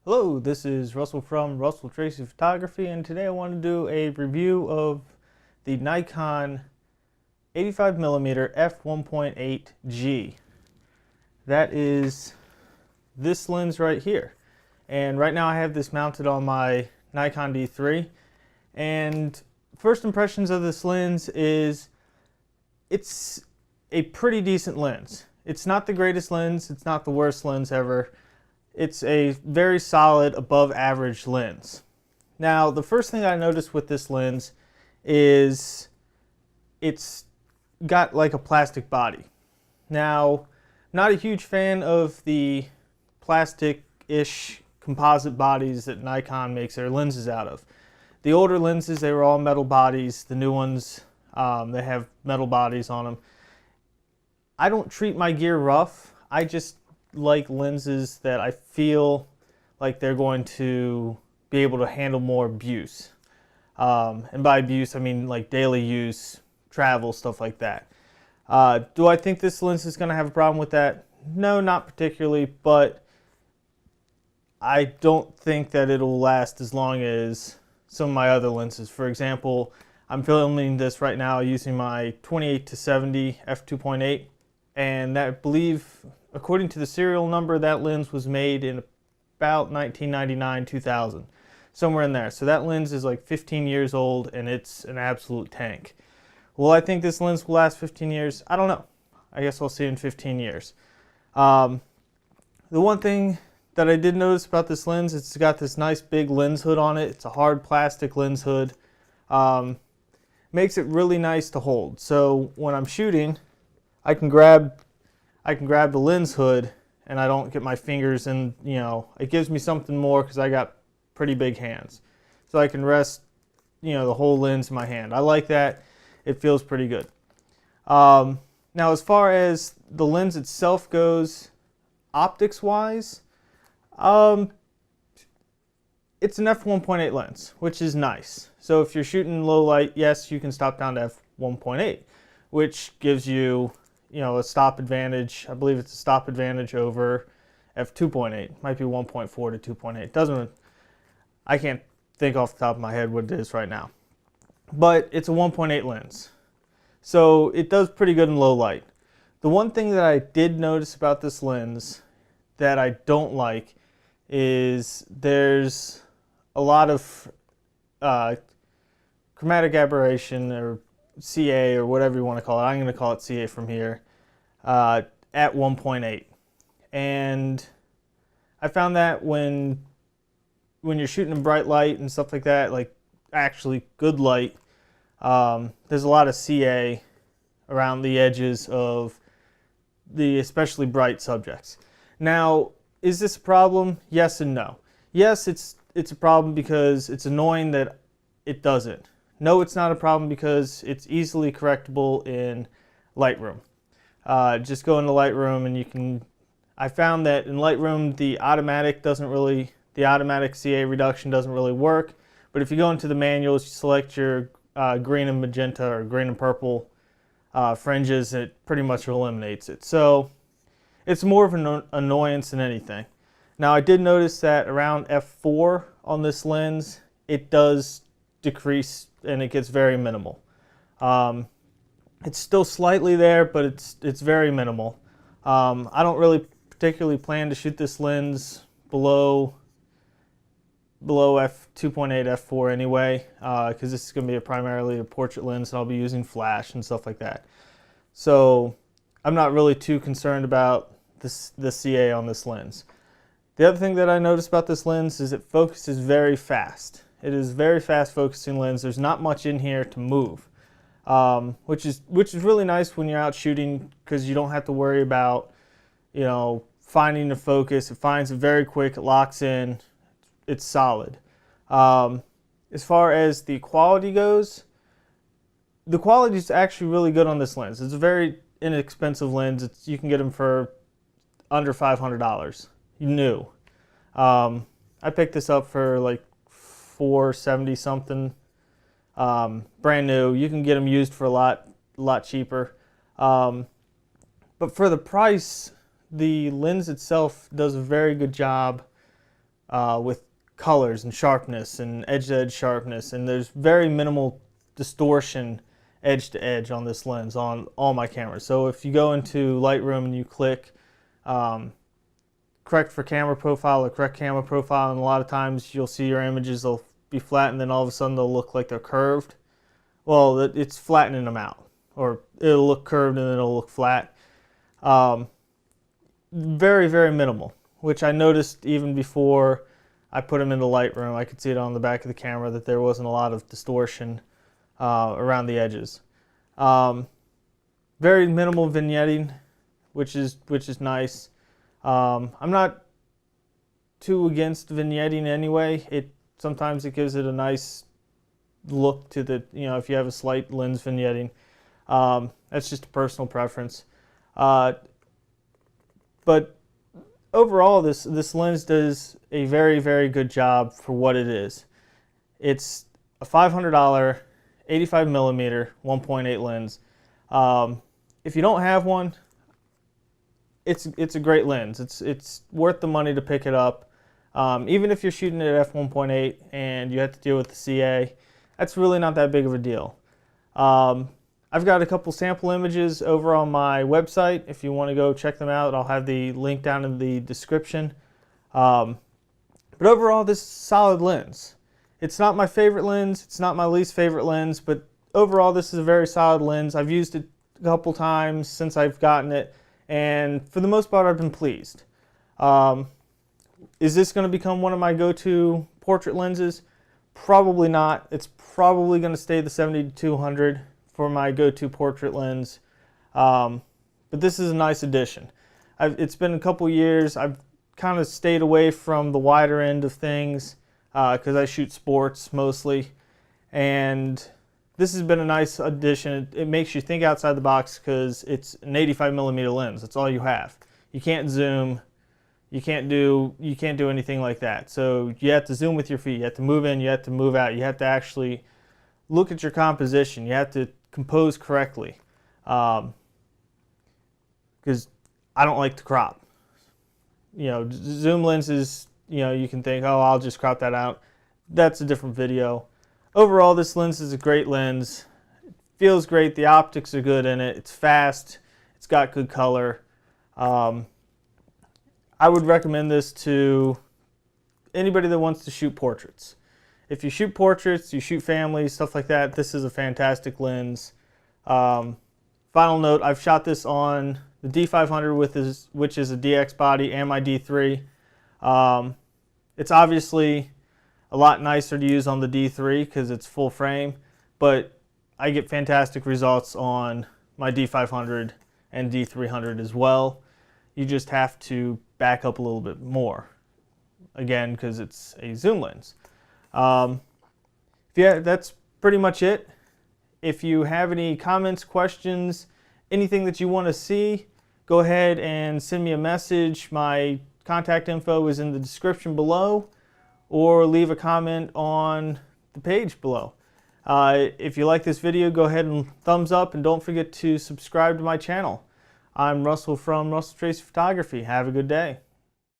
Hello, this is Russell from Russell Tracy Photography, and today I want to do a review of the Nikon 85mm f1.8G. That is this lens right here. And right now I have this mounted on my Nikon D3. And first impressions of this lens is it's a pretty decent lens. It's not the greatest lens, it's not the worst lens ever. It's a very solid, above average lens. Now, the first thing I noticed with this lens is it's got like a plastic body. Now, not a huge fan of the plastic-ish composite bodies that Nikon makes their lenses out of. The older lenses, they were all metal bodies. The new ones, they have metal bodies on them. I don't treat my gear rough. I just like lenses that I feel like they're going to be able to handle more abuse. And by abuse, I mean like daily use, travel, stuff like that. Do I think this lens is going to have a problem with that? No, not particularly, but I don't think that it'll last as long as some of my other lenses. For example, I'm filming this right now using my 28-70 f2.8, and that, I believe, according to the serial number, that lens was made in about 1999-2000, somewhere in there. So that lens is like 15 years old, and it's an absolute tank. Will I think this lens will last 15 years? I don't know. I guess I'll see in 15 years. The one thing that I did notice about this lens, it's got this nice big lens hood on it. It's a hard plastic lens hood. Makes it really nice to hold. So when I'm shooting, I can grab the lens hood and I don't get my fingers in, it gives me something more because I got pretty big hands. So I can rest, the whole lens in my hand. I like that. It feels pretty good. Now as far as the lens itself goes, optics wise, it's an f1.8 lens, which is nice. So if you're shooting low light, yes, you can stop down to f1.8, which gives you a stop advantage. I believe it's a stop advantage over f2.8. Might be 1.4 to 2.8. I can't think off the top of my head what it is right now. But it's a 1.8 lens. So it does pretty good in low light. The one thing that I did notice about this lens that I don't like is there's a lot of chromatic aberration, or CA, or whatever you want to call it. I'm going to call it CA from here, at 1.8. And I found that when you're shooting in bright light and stuff like that, like actually good light, there's a lot of CA around the edges of the especially bright subjects. Now, is this a problem? Yes and no. Yes, it's a problem because it's annoying that it does it. No, it's not a problem because it's easily correctable in Lightroom. Just go into Lightroom and you can. I found that in Lightroom the automatic CA reduction doesn't really work. But if you go into the manuals, you select your green and magenta or green and purple fringes, it pretty much eliminates it. So it's more of an annoyance than anything. Now I did notice that around f4 on this lens, it does decrease and it gets very minimal. It's still slightly there, but it's very minimal. I don't really particularly plan to shoot this lens below f2.8, f4 anyway, because this is going to be primarily a portrait lens, and I'll be using flash and stuff like that. So I'm not really too concerned about the CA on this lens. The other thing that I noticed about this lens is it focuses very fast. It is a very fast focusing lens. There's not much in here to move, which is really nice when you're out shooting, because you don't have to worry about finding the focus. It finds it very quick. It locks in. It's solid. As far as the quality goes, the quality is actually really good on this lens. It's a very inexpensive lens. You can get them for under $500 new. I picked this up for like $470 something, brand new. You can get them used for a lot cheaper. But for the price, the lens itself does a very good job with colors and sharpness and edge-to-edge sharpness, and there's very minimal distortion edge-to-edge on this lens on all my cameras. So if you go into Lightroom and you click correct for camera profile or correct camera profile, and a lot of times you'll see your images, they'll be flat and then all of a sudden they'll look like they're curved. Well, it's flattening them out, or it'll look curved and then it'll look flat. Very, very minimal, which I noticed even before I put them into Lightroom. I could see it on the back of the camera that there wasn't a lot of distortion around the edges. Very minimal vignetting, which is nice. I'm not too against vignetting anyway. Sometimes it gives it a nice look to the, if you have a slight lens vignetting. That's just a personal preference. But overall, this lens does a very, very good job for what it is. It's a $500 85mm 1.8 lens. If you don't have one, it's a great lens. It's worth the money to pick it up. Even if you're shooting it at f1.8 and you have to deal with the CA, that's really not that big of a deal. I've got a couple sample images over on my website. If you want to go check them out, I'll have the link down in the description. But overall, this is a solid lens. It's not my favorite lens. It's not my least favorite lens, but overall, this is a very solid lens. I've used it a couple times since I've gotten it, and for the most part, I've been pleased. Is this going to become one of my go-to portrait lenses? Probably not. It's probably going to stay the 70-200 for my go-to portrait lens. But this is a nice addition. It's been a couple years. I've kind of stayed away from the wider end of things because I shoot sports mostly. And this has been a nice addition. It makes you think outside the box because it's an 85mm lens. That's all you have. You can't zoom. You can't do anything like that. So you have to zoom with your feet. You have to move in. You have to move out. You have to actually look at your composition. You have to compose correctly. Because I don't like to crop. Zoom lenses, you can think, oh, I'll just crop that out. That's a different video. Overall, this lens is a great lens. It feels great. The optics are good in it. It's fast. It's got good color. I would recommend this to anybody that wants to shoot portraits. If you shoot portraits, you shoot families, stuff like that, this is a fantastic lens. Final note, I've shot this on the D500 which is a DX body, and my D3. It's obviously a lot nicer to use on the D3 because it's full frame, but I get fantastic results on my D500 and D300 as well. You just have to back up a little bit more, again, because it's a zoom lens. Yeah, that's pretty much it. If you have any comments, questions, anything that you want to see, go ahead and send me a message. My contact info is in the description below, or leave a comment on the page below. If you like this video, go ahead and thumbs up, and don't forget to subscribe to my channel. I'm Russell from Russell Tracy Photography. Have a good day.